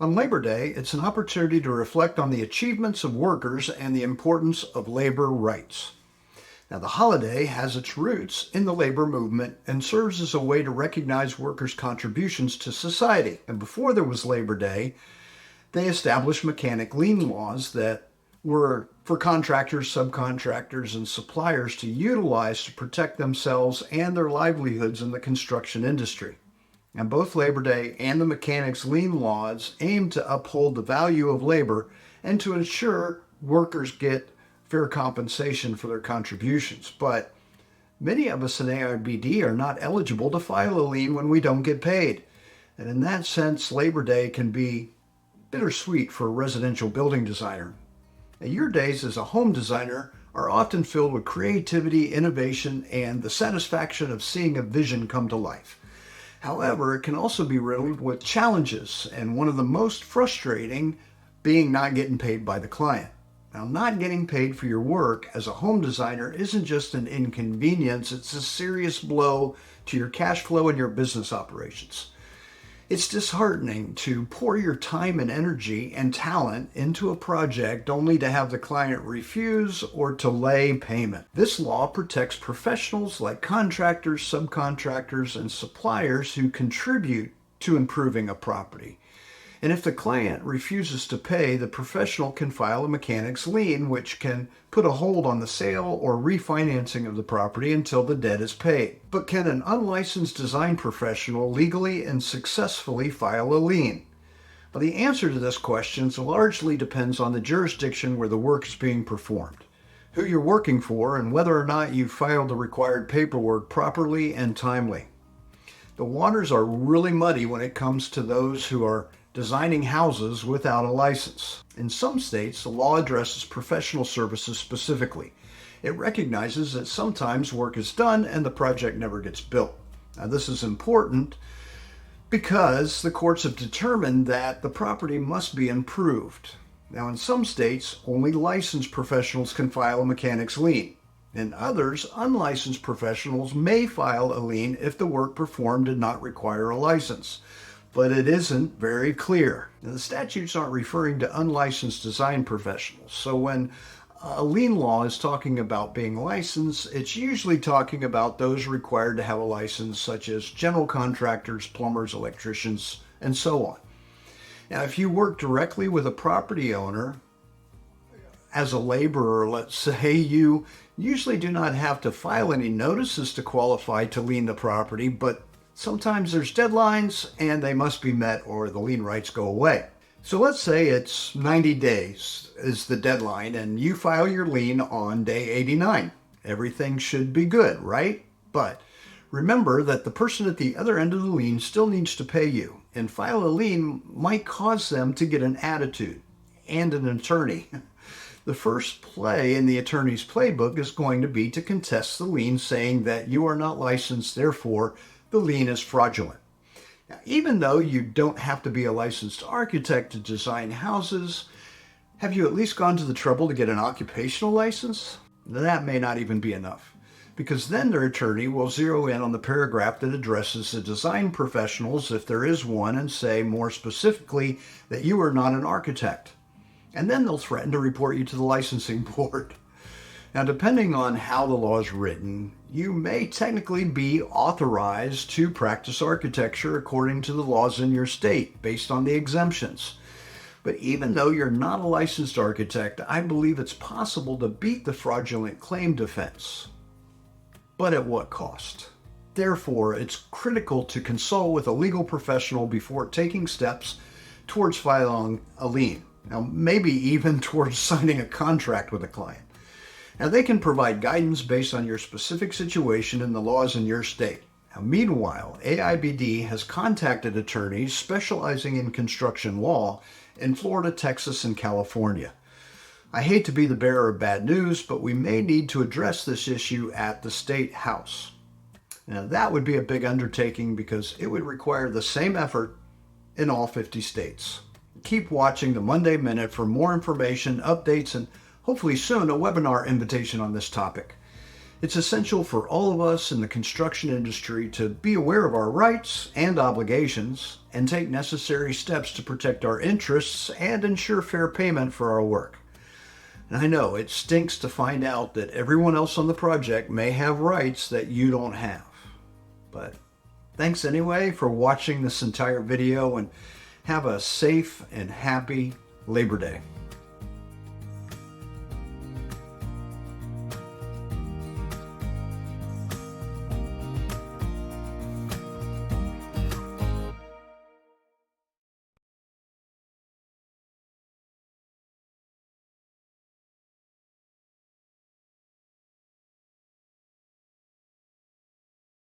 On Labor Day, it's an opportunity to reflect on the achievements of workers and the importance of labor rights. Now, the holiday has its roots in the labor movement and serves as a way to recognize workers' contributions to society. And before there was Labor Day, they established mechanic lien laws that were for contractors, subcontractors, and suppliers to utilize to protect themselves and their livelihoods in the construction industry. And both Labor Day and the mechanics lien laws aim to uphold the value of labor and to ensure workers get fair compensation for their contributions. But many of us in AIBD are not eligible to file a lien when we don't get paid. And in that sense, Labor Day can be bittersweet for a residential building designer. Now, your days as a home designer are often filled with creativity, innovation, and the satisfaction of seeing a vision come to life. However, it can also be riddled with challenges, and one of the most frustrating being not getting paid by the client. Now, not getting paid for your work as a home designer isn't just an inconvenience, it's a serious blow to your cash flow and your business operations. It's disheartening to pour your time and energy and talent into a project only to have the client refuse or delay payment. This law protects professionals like contractors, subcontractors, and suppliers who contribute to improving a property. And if the client refuses to pay, the professional can file a mechanics lien, which can put a hold on the sale or refinancing of the property until the debt is paid. But can an unlicensed design professional legally and successfully file a lien? Well, the answer to this question largely depends on the jurisdiction where the work is being performed, who you're working for, and whether or not you've filed the required paperwork properly and timely. The waters are really muddy when it comes to those who are designing houses without a license. In some states, the law addresses professional services specifically. It recognizes that sometimes work is done and the project never gets built. Now, this is important because the courts have determined that the property must be improved. Now, in some states, only licensed professionals can file a mechanics lien. In others, unlicensed professionals may file a lien if the work performed did not require a license. But it isn't very clear. Now, the statutes aren't referring to unlicensed design professionals. So when a lien law is talking about being licensed, it's usually talking about those required to have a license, such as general contractors, plumbers, electricians, and so on. Now, if you work directly with a property owner as a laborer, let's say, you usually do not have to file any notices to qualify to lien the property, but sometimes there's deadlines and they must be met or the lien rights go away. So let's say it's 90 days is the deadline and you file your lien on day 89. Everything should be good, right? But remember that the person at the other end of the lien still needs to pay you, and file a lien might cause them to get an attitude and an attorney. The first play in the attorney's playbook is going to be to contest the lien, saying that you are not licensed, therefore the lien is fraudulent. Now, even though you don't have to be a licensed architect to design houses, have you at least gone to the trouble to get an occupational license? That may not even be enough, because then their attorney will zero in on the paragraph that addresses the design professionals, if there is one, and say more specifically that you are not an architect. And then they'll threaten to report you to the licensing board. Now, depending on how the law is written, you may technically be authorized to practice architecture according to the laws in your state, based on the exemptions. But even though you're not a licensed architect, I believe it's possible to beat the fraudulent claim defense. But at what cost? Therefore, it's critical to consult with a legal professional before taking steps towards filing a lien. Now, maybe even towards signing a contract with a client. Now, they can provide guidance based on your specific situation and the laws in your state. Now, meanwhile, AIBD has contacted attorneys specializing in construction law in Florida, Texas, and California. I hate to be the bearer of bad news, but we may need to address this issue at the State House. Now, that would be a big undertaking because it would require the same effort in all 50 states. Keep watching the Monday Minute for more information, updates, and hopefully soon a webinar invitation on this topic. It's essential for all of us in the construction industry to be aware of our rights and obligations and take necessary steps to protect our interests and ensure fair payment for our work. And I know it stinks to find out that everyone else on the project may have rights that you don't have. But thanks anyway for watching this entire video, and have a safe and happy Labor Day.